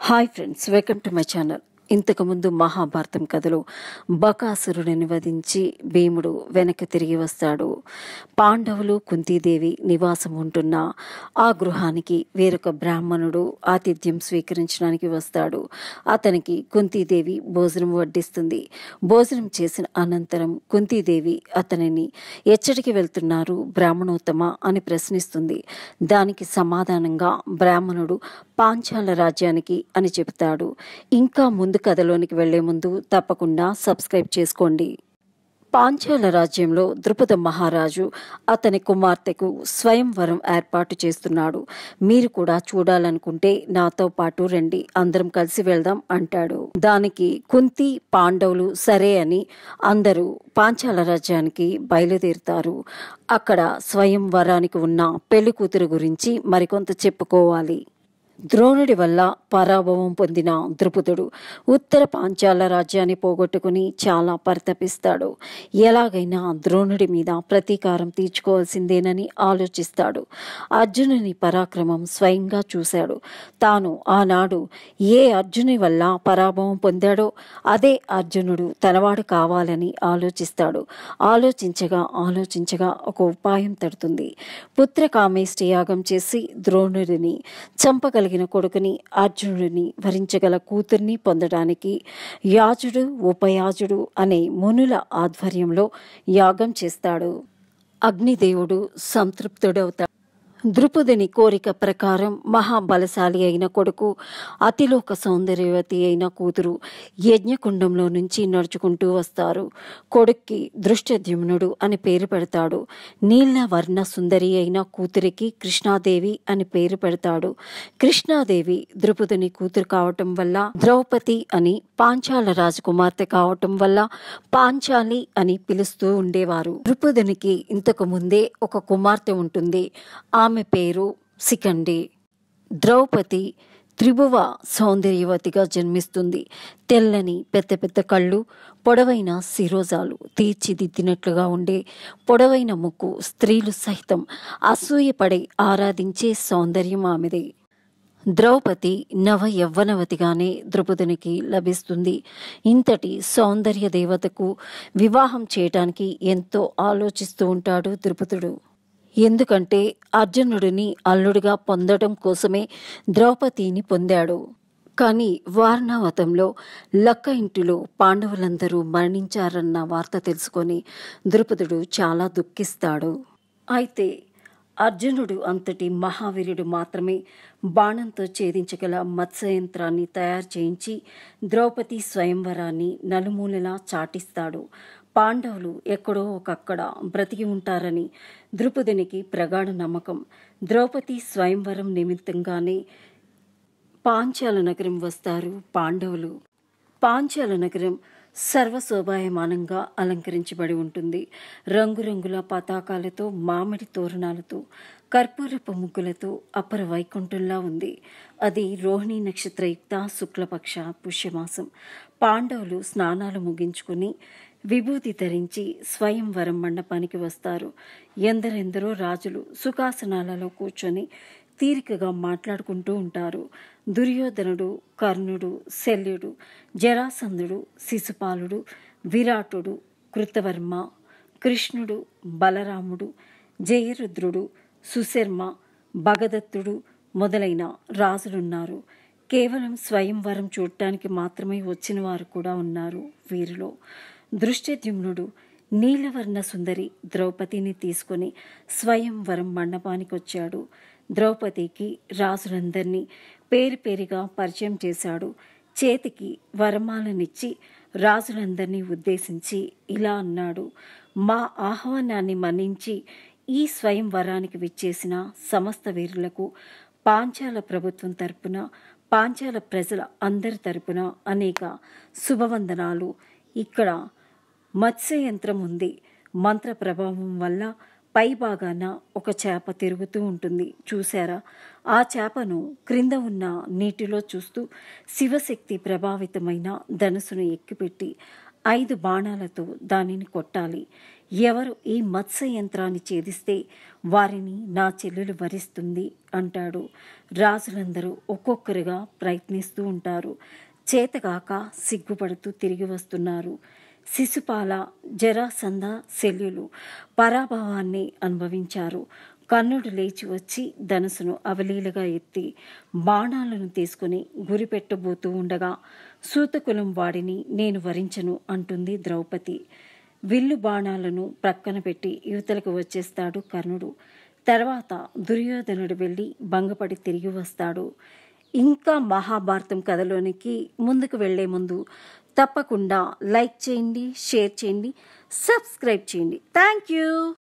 Hi friends, welcome to my channel. ఇంతకుముందు మహాభారతం కథలో బకాసురుడిని వధించి భీముడు వెనక్కి తిరిగి వస్తాడు. పాండవులు కుంతీదేవి నివాసం ఉంటున్న ఆ గృహానికి వేరొక బ్రాహ్మణుడు ఆతిథ్యం స్వీకరించడానికి వస్తాడు. అతనికి కుంతీదేవి భోజనం వడ్డిస్తుంది. భోజనం చేసిన అనంతరం కుంతీదేవి అతనిని ఎచ్చటికి వెళ్తున్నారు బ్రాహ్మణోత్తమ అని ప్రశ్నిస్తుంది. దానికి సమాధానంగా బ్రాహ్మణుడు పాంచాల రాజ్యానికి అని చెబుతాడు. ఇంకా ముందు కథలోనికి వెళ్లే ముందు తప్పకుండా సబ్స్క్రైబ్ చేసుకోండి. పాంచాల రాజ్యంలో ద్రుపద మహారాజు అతని కుమార్తెకు స్వయంవరం ఏర్పాటు చేస్తున్నాడు. మీరు కూడా చూడాలనుకుంటే నాతో పాటు రండి, అందరం కలిసి వెళ్దాం అంటాడు. దానికి కుంతి పాండవులు సరే అని అందరూ పాంచాల రాజ్యానికి బయలుదేరుతారు. అక్కడ స్వయంవరానికి ఉన్న పెళ్లి కూతురు గురించి మరికొంత చెప్పుకోవాలి. ద్రోణుడి వల్ల పరాభవం పొందిన ద్రుపదుడు ఉత్తర పాంచాల రాజ్యాన్ని పోగొట్టుకుని చాలా పరితపిస్తాడు. ఎలాగైనా ద్రోణుడి మీద ప్రతీకారం తీర్చుకోవాల్సిందేనని ఆలోచిస్తాడు. అర్జునుని పరాక్రమం స్వయంగా చూశాడు. తాను ఆనాడు ఏ అర్జుని వల్ల పరాభవం పొందాడో అదే అర్జునుడు తనవాడు కావాలని ఆలోచిస్తాడు. ఆలోచించగా ఒక ఉపాయం తడుతుంది. పుత్రకామేష్టి యాగం చేసి ద్రోణుడిని చంపగలిగిన కొడుకుని అర్జునుడిని వరించగల కూతుర్ని పొందడానికి యాజుడు ఉపయాజుడు అనే మునుల ఆధ్వర్యంలో యాగం చేస్తాడు. అగ్నిదేవుడు సంతృప్తుడవుతాడు. ద్రుపదుని కోరిక ప్రకారం మహాబలశాలి అయిన కొడుకు, అతిలోక సౌందర్యవతి అయిన కూతురు యజ్ఞకుండంలో నుంచి నడుచుకుంటూ వస్తారు. కొడుక్కి దృష్టద్యుమ్నుడు అని పేరు పెడతాడు. నీళ్ల వర్ణ సుందరి అయిన కూతురికి కృష్ణాదేవి అని పేరు పెడతాడు. కృష్ణాదేవి ద్రుపదుని కూతురు కావటం వల్ల ద్రౌపది అని, పాంచాల రాజకుమార్తె కావటం వల్ల పాంచాలి అని పిలుస్తూ ఉండేవారు. ద్రుపదునికి ఇంతకు ముందే ఒక కుమార్తె ఉంటుంది. ఆమె పేరు శిఖండి. ద్రౌపది త్రిభువ సౌందర్యవతిగా జన్మిస్తుంది. తెల్లని పెద్ద పెద్ద కళ్ళు, పొడవైన శిరోజాలు, తీర్చిదిద్దినట్లుగా ఉండే పొడవైన ముక్కు, స్త్రీలు సహితం అసూయపడి ఆరాధించే సౌందర్యం ఆమెదే. ద్రౌపది నవ యవ్వనవతిగానే ద్రుపదునికి లభిస్తుంది. ఇంతటి సౌందర్య దేవతకు వివాహం చేయటానికి ఎంతో ఆలోచిస్తూ ఉంటాడు ద్రుపదుడు. ఎందుకంటే అర్జునుడిని అల్లుడిగా పొందడం కోసమే ద్రౌపదిని పొందాడు. కానీ వారణావతంలో లక్క ఇంటిలో పాండవులందరూ మరణించారన్న వార్త తెలుసుకొని ద్రుపదుడు చాలా దుఃఖిస్తాడు. అయితే అర్జునుడు అంతటి మహావీరుడు మాత్రమే బాణంతో ఛేదించగల మత్స్యయంత్రాన్ని తయారు చేయించి ద్రౌపది స్వయంవరాన్ని నలుమూలలా చాటిస్తాడు. పాండవులు ఎక్కడో ఒకక్కడ బ్రతికి ఉంటారని ద్రుపదునికి ప్రగాఢ నమ్మకం. ద్రౌపది స్వయంవరం నిమిత్తంగానే పాంచాల నగరం వస్తారు పాండవులు. పాంచాల నగరం సర్వశోభాయమానంగా అలంకరించబడి ఉంటుంది. రంగురంగుల పతాకాలతో, మామిడి తోరణాలతో, కర్పూరపు ముగ్గులతో అపర వైకుంఠంలా ఉంది. అది రోహిణీ నక్షత్రయుక్త శుక్లపక్ష పుష్యమాసం. పాండవులు స్నానాలు ముగించుకుని విభూతి ధరించి స్వయంవరం మండపానికి వస్తారు. ఎందరెందరో రాజులు సుఖాసనాలలో కూర్చొని తీరికగా మాట్లాడుకుంటూ ఉంటారు. దుర్యోధనుడు, కర్ణుడు, శల్యుడు, జరాసంధుడు, శిశుపాలుడు, విరాటుడు, కృతవర్మ, కృష్ణుడు, బలరాముడు, జయరుద్రుడు, సుశర్మ, భగదత్తుడు మొదలైన రాజులున్నారు. కేవలం స్వయంవరం చూడటానికి మాత్రమే వచ్చిన వారు కూడా ఉన్నారు. వీరిలో దృష్టద్యుమ్నుడు నీలవర్ణ సుందరి ద్రౌపదిని తీసుకుని స్వయంవరం మండపానికి వచ్చాడు. ద్రౌపదికి రాజులందరినీ పేరు పేరుగా పరిచయం చేశాడు. చేతికి వరమాలనిచ్చి రాజులందరినీ ఉద్దేశించి ఇలా అన్నాడు: మా ఆహ్వానాన్ని మన్నించి ఈ స్వయంవరానికి విచ్చేసిన సమస్త వీరులకు పాంచాల ప్రభుత్వం తరపున, పాంచాల ప్రజల అందరి తరపున అనేక శుభవందనాలు. ఇక్కడ మత్స్యయంత్రం ఉంది. మంత్ర ప్రభావం వల్ల పై భాగాన ఒక చేప తిరుగుతూ ఉంటుంది, చూశారా? ఆ చేపను క్రింద ఉన్న నీటిలో చూస్తూ శివశక్తి ప్రభావితమైన ధనుసును ఎక్కుపెట్టి 5 బాణాలతో దానిని కొట్టాలి. ఎవరు ఈ మత్స్య యంత్రాన్ని ఛేదిస్తే వారిని నా చెల్లెలు వరిస్తుంది అంటాడు. రాజులందరూ ఒక్కొక్కరుగా ప్రయత్నిస్తూ ఉంటారు. చేతగాక సిగ్గుపడుతూ తిరిగి వస్తున్నారు. శిశుపాల, జరాసంధ, శల్యులు పరాభవాన్ని అనుభవించారు. కర్ణుడు లేచి వచ్చి ధనుసును అవలీలగా ఎత్తి బాణాలను తీసుకుని గురిపెట్టబోతూ ఉండగా సూతకులం వాడిని నేను వరించను అంటుంది ద్రౌపది. విల్లు బాణాలను ప్రక్కన పెట్టి యువతలకు వచ్చేస్తాడు కర్ణుడు. తర్వాత దుర్యోధనుడు వెళ్ళి భంగపడి తిరిగి వస్తాడు. ఇంకా మహాభారతం కథలోనికి ముందుకు వెళ్లే ముందు తప్పకుండా లైక్ చేయండి, షేర్ చేయండి, సబ్స్క్రైబ్ చేయండి. Thank you.